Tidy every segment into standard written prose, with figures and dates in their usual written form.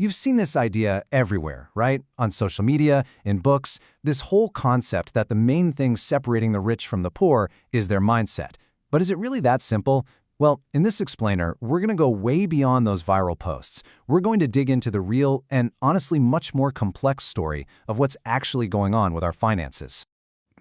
You've seen this idea everywhere, right? On social media, in books, this whole concept that the main thing separating the rich from the poor is their mindset. But is it really that simple? Well, in this explainer, we're going to go way beyond those viral posts. We're going to dig into the real and honestly much more complex story of what's actually going on with our finances.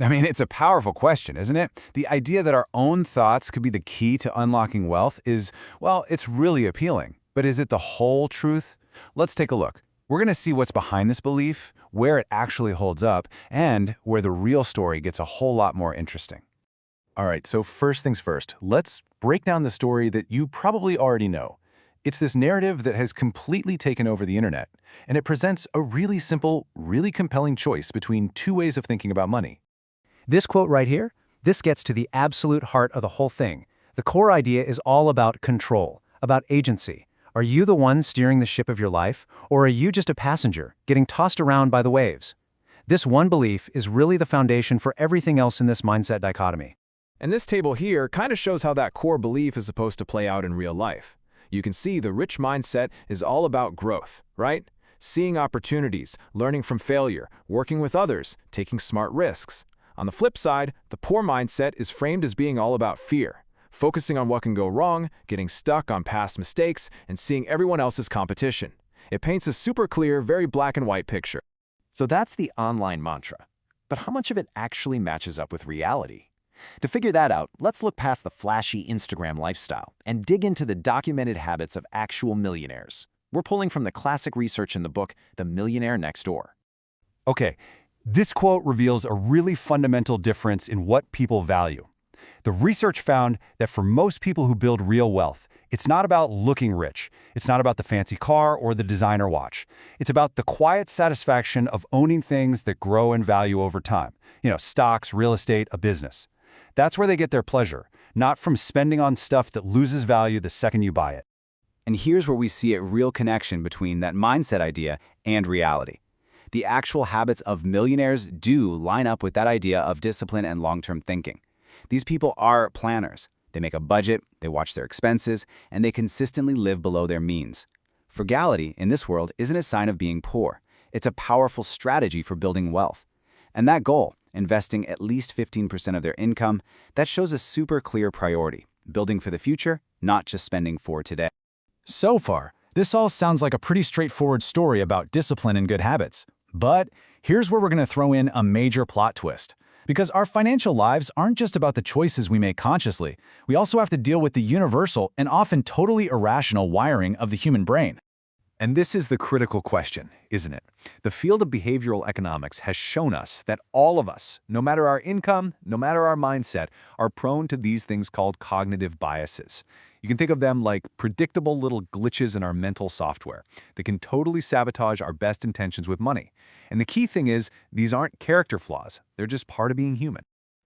I mean, it's a powerful question, isn't it? The idea that our own thoughts could be the key to unlocking wealth is, well, it's really appealing. But is it the whole truth? Let's take a look. We're going to see what's behind this belief, where it actually holds up, and where the real story gets a whole lot more interesting. All right, so first things first, let's break down the story that you probably already know. It's this narrative that has completely taken over the internet, and it presents a really simple, really compelling choice between two ways of thinking about money. This quote right here, this gets to the absolute heart of the whole thing. The core idea is all about control, about agency. Are you the one steering the ship of your life, or are you just a passenger, getting tossed around by the waves? This one belief is really the foundation for everything else in this mindset dichotomy. And this table here kind of shows how that core belief is supposed to play out in real life. You can see the rich mindset is all about growth, right? Seeing opportunities, learning from failure, working with others, taking smart risks. On the flip side, the poor mindset is framed as being all about fear, focusing on what can go wrong, getting stuck on past mistakes, and seeing everyone else's competition. It paints a super clear, very black and white picture. So that's the online mantra. But how much of it actually matches up with reality? To figure that out, let's look past the flashy Instagram lifestyle and dig into the documented habits of actual millionaires. We're pulling from the classic research in the book, The Millionaire Next Door. Okay, this quote reveals a really fundamental difference in what people value. The research found that for most people who build real wealth, it's not about looking rich. It's not about the fancy car or the designer watch. It's about the quiet satisfaction of owning things that grow in value over time. Stocks, real estate, a business. That's where they get their pleasure, not from spending on stuff that loses value the second you buy it. And here's where we see a real connection between that mindset idea and reality. The actual habits of millionaires do line up with that idea of discipline and long-term thinking. These people are planners. They make a budget, they watch their expenses, and they consistently live below their means. Frugality in this world isn't a sign of being poor. It's a powerful strategy for building wealth. And that goal, investing at least 15% of their income, that shows a super clear priority, building for the future, not just spending for today. So far, this all sounds like a pretty straightforward story about discipline and good habits. But here's where we're going to throw in a major plot twist. Because our financial lives aren't just about the choices we make consciously. We also have to deal with the universal and often totally irrational wiring of the human brain. And this is the critical question, isn't it? The field of behavioral economics has shown us that all of us, no matter our income, no matter our mindset, are prone to these things called cognitive biases. You can think of them like predictable little glitches in our mental software that can totally sabotage our best intentions with money. And the key thing is, these aren't character flaws. They're just part of being human.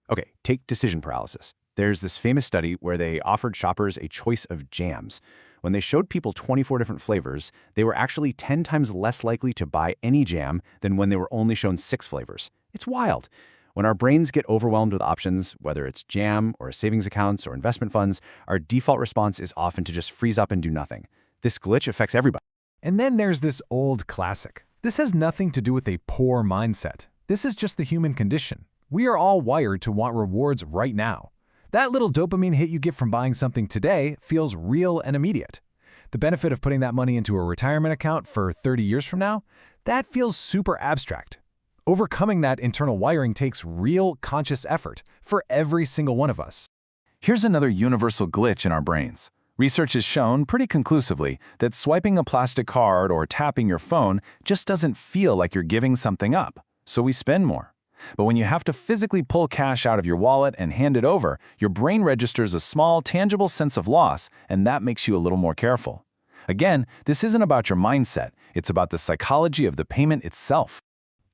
Okay, take decision paralysis. There's this famous study where they offered shoppers a choice of jams. When they showed people 24 different flavors, they were actually 10 times less likely to buy any jam than when they were only shown 6 flavors. It's wild. When our brains get overwhelmed with options, whether it's jam or savings accounts or investment funds, our default response is often to just freeze up and do nothing. This glitch affects everybody. And then there's this old classic. This has nothing to do with a poor mindset. This is just the human condition. We are all wired to want rewards right now. That little dopamine hit you get from buying something today feels real and immediate. The benefit of putting that money into a retirement account for 30 years from now, that feels super abstract. Overcoming that internal wiring takes real, conscious effort for every single one of us. Here's another universal glitch in our brains. Research has shown pretty conclusively that swiping a plastic card or tapping your phone just doesn't feel like you're giving something up, so we spend more. But when you have to physically pull cash out of your wallet and hand it over, your brain registers a small, tangible sense of loss, and that makes you a little more careful. Again, this isn't about your mindset. It's about the psychology of the payment itself.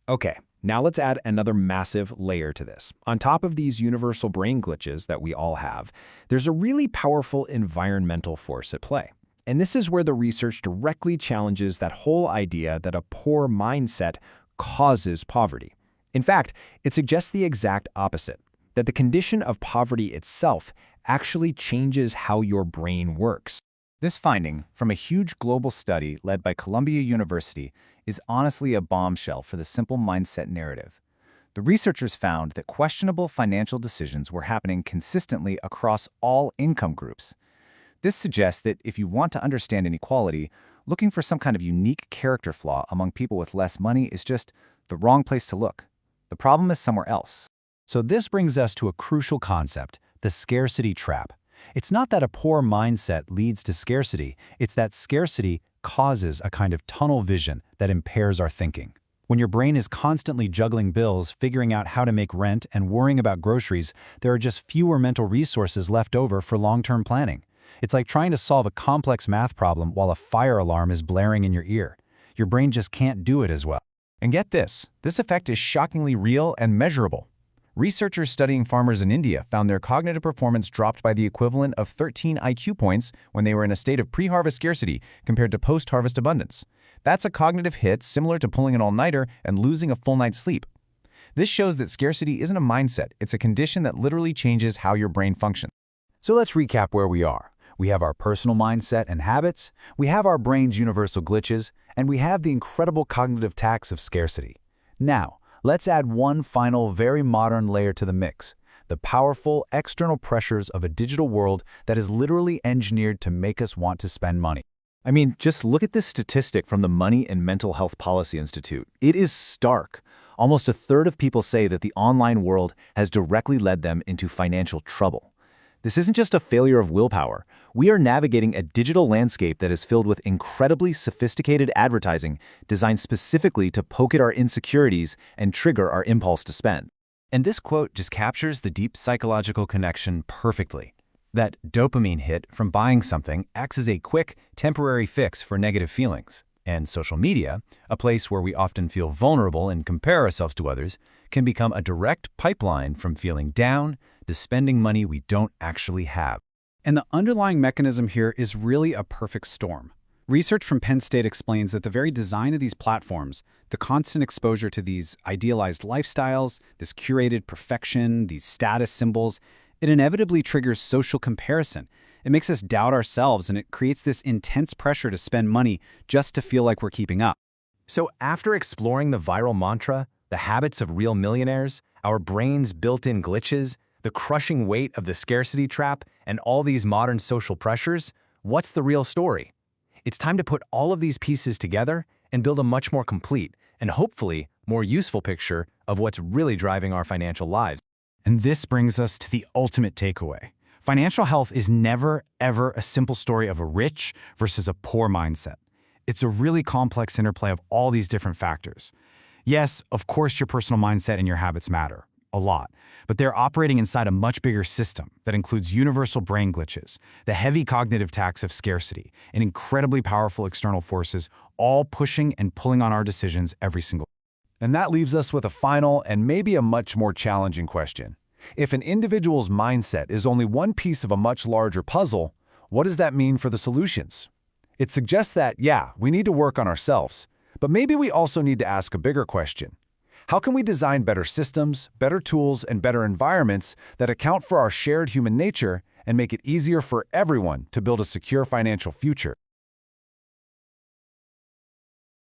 Okay, now let's add another massive layer to this. On top of these universal brain glitches that we all have, there's a really powerful environmental force at play. And this is where the research directly challenges that whole idea that a poor mindset causes poverty. In fact, it suggests the exact opposite, that the condition of poverty itself actually changes how your brain works. This finding, from a huge global study led by Columbia University, is honestly a bombshell for the simple mindset narrative. The researchers found that questionable financial decisions were happening consistently across all income groups. This suggests that if you want to understand inequality, looking for some kind of unique character flaw among people with less money is just the wrong place to look. The problem is somewhere else. So this brings us to a crucial concept, the scarcity trap. It's not that a poor mindset leads to scarcity, it's that scarcity causes a kind of tunnel vision that impairs our thinking. When your brain is constantly juggling bills, figuring out how to make rent, and worrying about groceries, there are just fewer mental resources left over for long-term planning. It's like trying to solve a complex math problem while a fire alarm is blaring in your ear. Your brain just can't do it as well. And get this effect is shockingly real and measurable. Researchers studying farmers in India found their cognitive performance dropped by the equivalent of 13 IQ points when they were in a state of pre-harvest scarcity compared to post-harvest abundance. That's a cognitive hit similar to pulling an all-nighter and losing a full night's sleep. This shows that scarcity isn't a mindset, it's a condition that literally changes how your brain functions. So let's recap where we are. We have our personal mindset and habits, we have our brain's universal glitches, and we have the incredible cognitive tax of scarcity. Now, let's add one final, very modern layer to the mix, the powerful external pressures of a digital world that is literally engineered to make us want to spend money. I mean, just look at this statistic from the Money and Mental Health Policy Institute. It is stark. Almost a third of people say that the online world has directly led them into financial trouble. This isn't just a failure of willpower. We are navigating a digital landscape that is filled with incredibly sophisticated advertising designed specifically to poke at our insecurities and trigger our impulse to spend. And this quote just captures the deep psychological connection perfectly. That dopamine hit from buying something acts as a quick, temporary fix for negative feelings. And social media, a place where we often feel vulnerable and compare ourselves to others, can become a direct pipeline from feeling down to spending money we don't actually have. And the underlying mechanism here is really a perfect storm. Research from Penn State explains that the very design of these platforms, the constant exposure to these idealized lifestyles, this curated perfection, these status symbols, it inevitably triggers social comparison. It makes us doubt ourselves, and it creates this intense pressure to spend money just to feel like we're keeping up. So after exploring the viral mantra, the habits of real millionaires, our brain's built-in glitches, the crushing weight of the scarcity trap, and all these modern social pressures, what's the real story? It's time to put all of these pieces together and build a much more complete and hopefully more useful picture of what's really driving our financial lives. And this brings us to the ultimate takeaway. Financial health is never, ever a simple story of a rich versus a poor mindset. It's a really complex interplay of all these different factors. Yes, of course your personal mindset and your habits matter, a lot, but they're operating inside a much bigger system that includes universal brain glitches, the heavy cognitive tax of scarcity, and incredibly powerful external forces, all pushing and pulling on our decisions every single day. And that leaves us with a final and maybe a much more challenging question. If an individual's mindset is only one piece of a much larger puzzle, what does that mean for the solutions? It suggests that, yeah, we need to work on ourselves, but maybe we also need to ask a bigger question. How can we design better systems, better tools, and better environments that account for our shared human nature and make it easier for everyone to build a secure financial future?